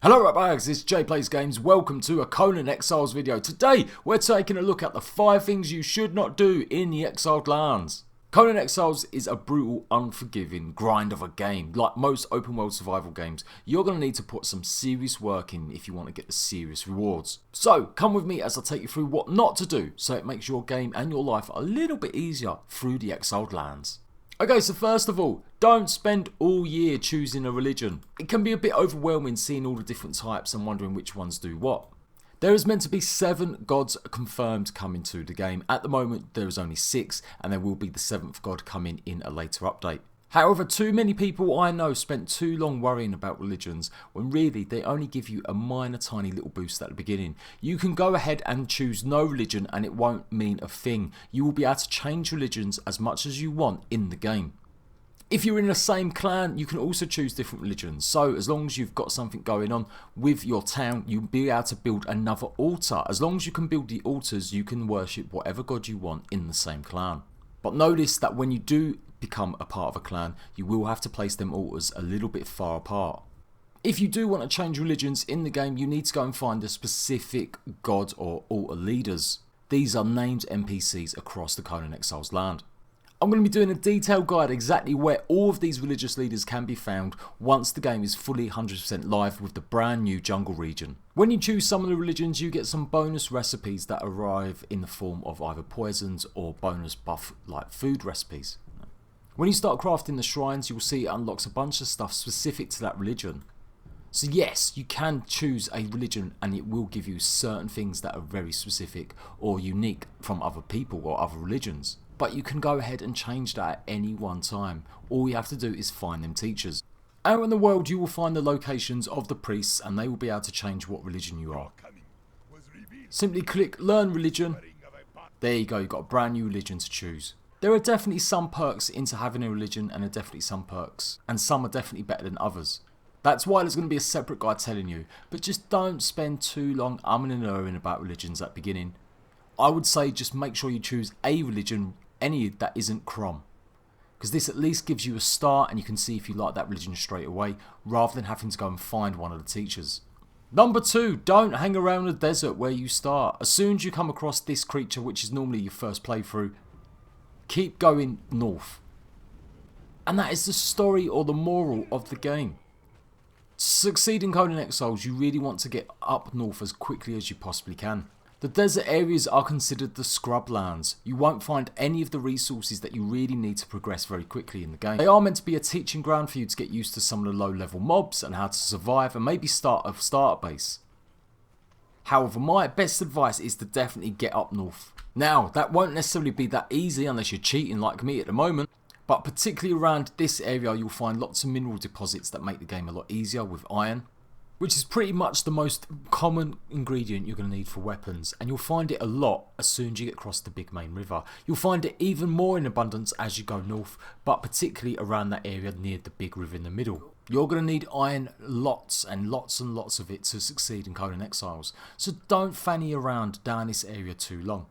Hello right bags, it's JADE-PLAYS-GAMES. Welcome to a Conan Exiles video. Today we're taking a look at the 5 things you should not do in the exiled lands. Conan Exiles is a brutal, unforgiving grind of a game. Like most open world survival games, you're going to need to put some serious work in if you want to get the serious rewards. So come with me as I take you through what not to do so it makes your game and your life a little bit easier through the exiled lands. Okay, so first of all, don't spend all year choosing a religion. It can be a bit overwhelming seeing all the different types and wondering which ones do what. There is meant to be 7 gods confirmed coming to the game. At the moment there is only 6 and there will be the 7th god coming in a later update. However, too many people I know spent too long worrying about religions when really they only give you a minor tiny little boost at the beginning. You can go ahead and choose no religion and it won't mean a thing. You will be able to change religions as much as you want in the game. If you're in the same clan, you can also choose different religions. So as long as you've got something going on with your town, you'll be able to build another altar. As long as you can build the altars, you can worship whatever god you want in the same clan. But notice that when you do become a part of a clan, you will have to place them altars a little bit far apart. If you do want to change religions in the game, you need to go and find the specific god or altar leaders. These are named NPCs across the Conan Exiles land. I'm going to be doing a detailed guide exactly where all of these religious leaders can be found once the game is fully 100% live with the brand new jungle region. When you choose some of the religions, you get some bonus recipes that arrive in the form of either poisons or bonus buff like food recipes. When you start crafting the shrines, you'll see it unlocks a bunch of stuff specific to that religion. So yes, you can choose a religion and it will give you certain things that are very specific or unique from other people or other religions. But you can go ahead and change that at any one time. All you have to do is find them teachers. Out in the world you will find the locations of the priests and they will be able to change what religion you are. Simply click learn religion. There you go, you've got a brand new religion to choose. There are definitely some perks into having a religion and there are definitely some perks. And some are definitely better than others. That's why there's going to be a separate guide telling you. But just don't spend too long umming and ahhing about religions at the beginning. I would say just make sure you choose a religion, any that isn't Crom. Because this at least gives you a start and you can see if you like that religion straight away rather than having to go and find one of the teachers. Number 2, don't hang around the desert where you start. As soon as you come across this creature, which is normally your first playthrough, keep going north. And that is the story or the moral of the game. To succeed in Conan Exiles, you really want to get up north as quickly as you possibly can. The desert areas are considered the scrub lands. You won't find any of the resources that you really need to progress very quickly in the game. They are meant to be a teaching ground for you to get used to some of the low level mobs and how to survive and maybe start a starter base. However, my best advice is to definitely get up north. Now, that won't necessarily be that easy unless you're cheating like me at the moment, but particularly around this area you'll find lots of mineral deposits that make the game a lot easier with iron, which is pretty much the most common ingredient you're going to need for weapons, and you'll find it a lot as soon as you get across the big main river. You'll find it even more in abundance as you go north, but particularly around that area near the big river in the middle. You're going to need iron lots and lots and lots of it to succeed in Conan Exiles, so don't fanny around down this area too long.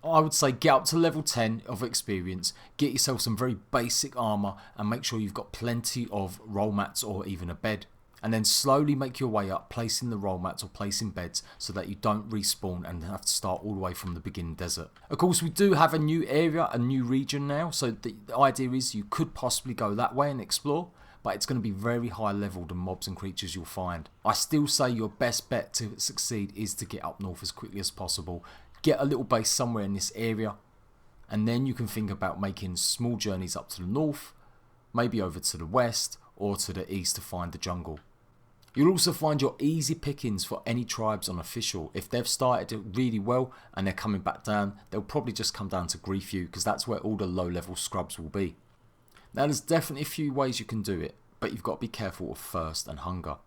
I would say get up to level 10 of experience, get yourself some very basic armour and make sure you've got plenty of roll mats or even a bed. And then slowly make your way up, placing the roll mats or placing beds so that you don't respawn and have to start all the way from the beginning desert. Of course, we do have a new area, a new region now, so the idea is you could possibly go that way and explore, but it's going to be very high level the mobs and creatures you'll find. I still say your best bet to succeed is to get up north as quickly as possible, get a little base somewhere in this area, and then you can think about making small journeys up to the north, maybe over to the west or to the east to find the jungle. You'll also find your easy pickings for any tribes on official. If they've started it really well and they're coming back down, they'll probably just come down to grief you because that's where all the low level scrubs will be. Now there's definitely a few ways you can do it, but you've got to be careful of thirst and hunger.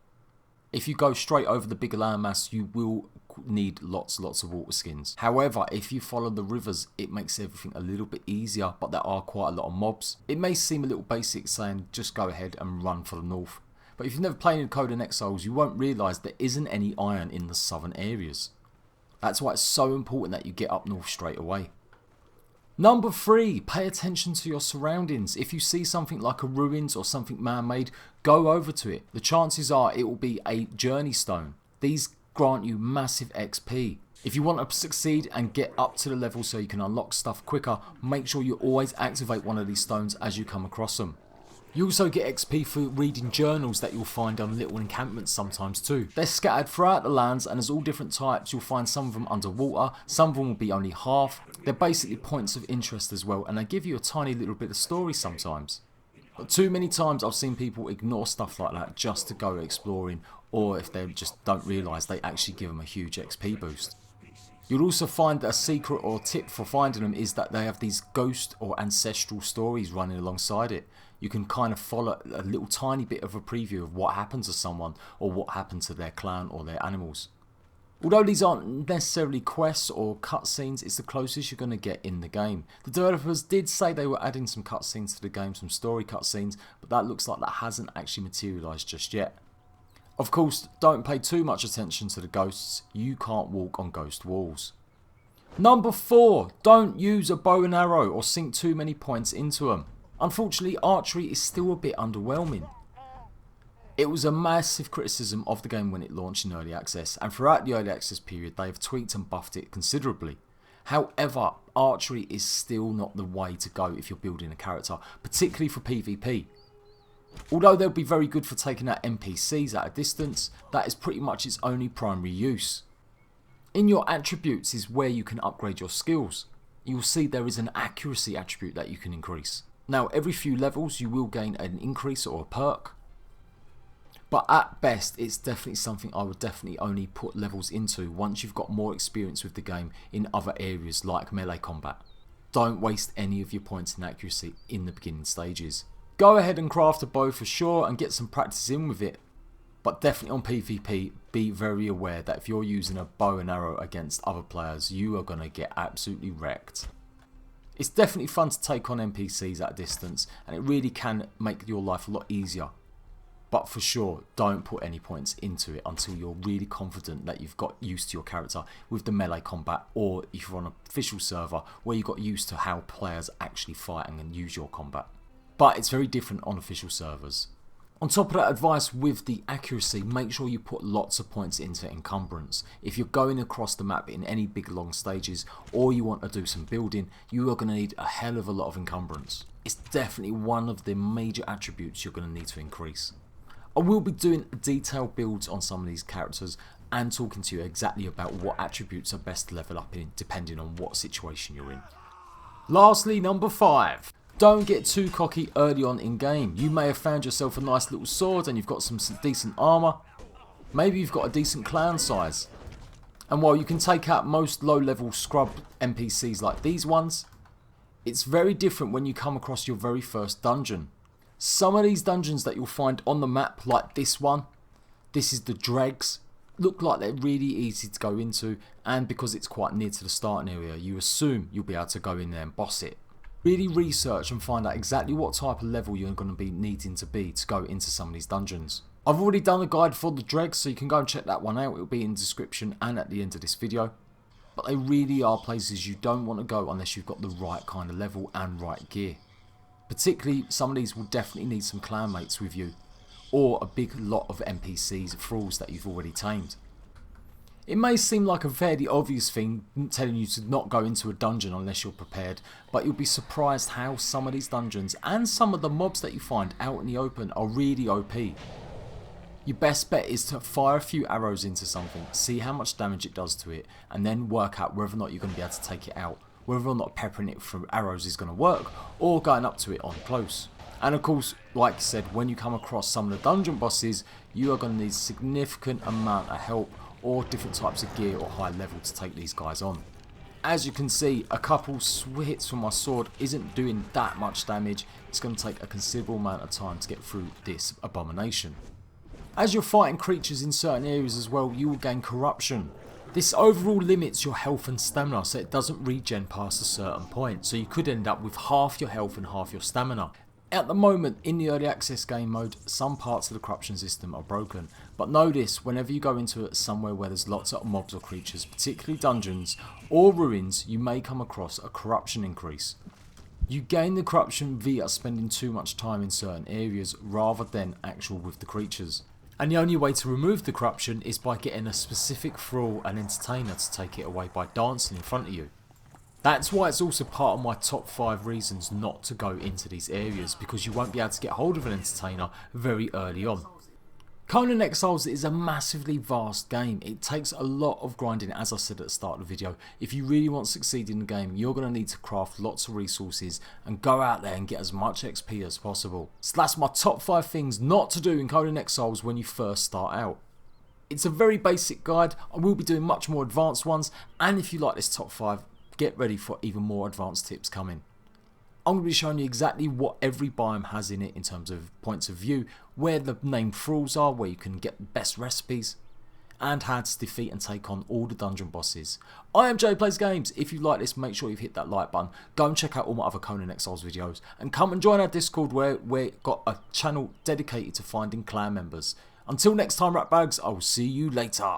If you go straight over the bigger landmass, you will need lots of water skins. However, if you follow the rivers, it makes everything a little bit easier, but there are quite a lot of mobs. It may seem a little basic saying just go ahead and run for the north. But if you've never played in Conan Exiles, you won't realise there isn't any iron in the southern areas. That's why it's so important that you get up north straight away. Number 3, pay attention to your surroundings. If you see something like a ruins or something man-made, go over to it. The chances are it will be a journey stone. These grant you massive XP. If you want to succeed and get up to the level so you can unlock stuff quicker, make sure you always activate one of these stones as you come across them. You also get XP for reading journals that you'll find on little encampments sometimes too. They're scattered throughout the lands and there's all different types. You'll find some of them underwater, some of them will be only half. They're basically points of interest as well, and they give you a tiny little bit of story sometimes. But too many times I've seen people ignore stuff like that just to go exploring, or if they just don't realise they actually give them a huge XP boost. You'll also find that a secret or tip for finding them is that they have these ghost or ancestral stories running alongside it. You can kind of follow a little tiny bit of a preview of what happened to someone or what happened to their clan or their animals. Although these aren't necessarily quests or cutscenes, it's the closest you're going to get in the game. The developers did say they were adding some cutscenes to the game, some story cutscenes, but that looks like that hasn't actually materialised just yet. Of course, don't pay too much attention to the ghosts. You can't walk on ghost walls. Number 4, don't use a bow and arrow or sink too many points into them. Unfortunately, archery is still a bit underwhelming. It was a massive criticism of the game when it launched in early access, and throughout the early access period they have tweaked and buffed it considerably. However, archery is still not the way to go if you're building a character, particularly for PvP. Although they'll be very good for taking out NPCs at a distance, that is pretty much its only primary use. In your attributes is where you can upgrade your skills. You will see there is an accuracy attribute that you can increase. Now, every few levels you will gain an increase or a perk, but at best it's definitely something I would definitely only put levels into once you've got more experience with the game in other areas like melee combat. Don't waste any of your points in accuracy in the beginning stages. Go ahead and craft a bow for sure and get some practice in with it, but definitely on PvP be very aware that if you're using a bow and arrow against other players, you are going to get absolutely wrecked. It's definitely fun to take on NPCs at a distance, and it really can make your life a lot easier. But for sure, don't put any points into it until you're really confident that you've got used to your character with the melee combat, or if you're on an official server where you got used to how players actually fight and use your combat. But it's very different on official servers. On top of that advice with the accuracy, make sure you put lots of points into encumbrance. If you're going across the map in any big long stages or you want to do some building, you are going to need a hell of a lot of encumbrance. It's definitely one of the major attributes you're going to need to increase. I will be doing detailed builds on some of these characters and talking to you exactly about what attributes are best to level up in depending on what situation you're in. Lastly, number 5. Don't get too cocky early on in game. You may have found yourself a nice little sword and you've got some decent armour. Maybe you've got a decent clan size. And while you can take out most low level scrub NPCs like these ones, it's very different when you come across your very first dungeon. Some of these dungeons that you'll find on the map, like this one, this is the dregs, look like they're really easy to go into, and because it's quite near to the starting area, you assume you'll be able to go in there and boss it. Really research and find out exactly what type of level you're going to be needing to be to go into some of these dungeons. I've already done a guide for the dregs, so you can go and check that one out. It will be in the description and at the end of this video. But they really are places you don't want to go unless you've got the right kind of level and right gear. Particularly, some of these will definitely need some clanmates with you, or a big lot of NPCs, thralls that you've already tamed. It may seem like a fairly obvious thing telling you to not go into a dungeon unless you're prepared, but you'll be surprised how some of these dungeons and some of the mobs that you find out in the open are really OP. Your best bet is to fire a few arrows into something, see how much damage it does to it, and then work out whether or not you're going to be able to take it out, whether or not peppering it from arrows is going to work, or going up to it on close. And of course, like I said, when you come across some of the dungeon bosses, you are going to need a significant amount of help or different types of gear or high level to take these guys on. As you can see, a couple hits from my sword isn't doing that much damage. It's going to take a considerable amount of time to get through this abomination. As you're fighting creatures in certain areas as well, you will gain corruption. This overall limits your health and stamina, so it doesn't regen past a certain point, so you could end up with half your health and half your stamina. At the moment, in the early access game mode, some parts of the corruption system are broken, But know this, whenever you go into somewhere where there's lots of mobs or creatures, particularly dungeons or ruins, you may come across a corruption increase. You gain the corruption via spending too much time in certain areas rather than actual with the creatures. And the only way to remove the corruption is by getting a specific thrall and entertainer to take it away by dancing in front of you. That's why it's also part of my top 5 reasons not to go into these areas, because you won't be able to get hold of an entertainer very early on. Conan Exiles is a massively vast game. It takes a lot of grinding, as I said at the start of the video. If you really want to succeed in the game, you're going to need to craft lots of resources and go out there and get as much XP as possible. So that's my top 5 things not to do in Conan Exiles when you first start out. It's a very basic guide. I will be doing much more advanced ones, and if you like this top 5, get ready for even more advanced tips coming. I'm going to be showing you exactly what every biome has in it in terms of points of view, where the named thralls are, where you can get the best recipes, and how to defeat and take on all the dungeon bosses. I am JADE-PLAYS-GAMES. If you like this, make sure you've hit that like button. Go and check out all my other Conan Exiles videos, and come and join our Discord where we've got a channel dedicated to finding clan members. Until next time, rat bags, I will see you later.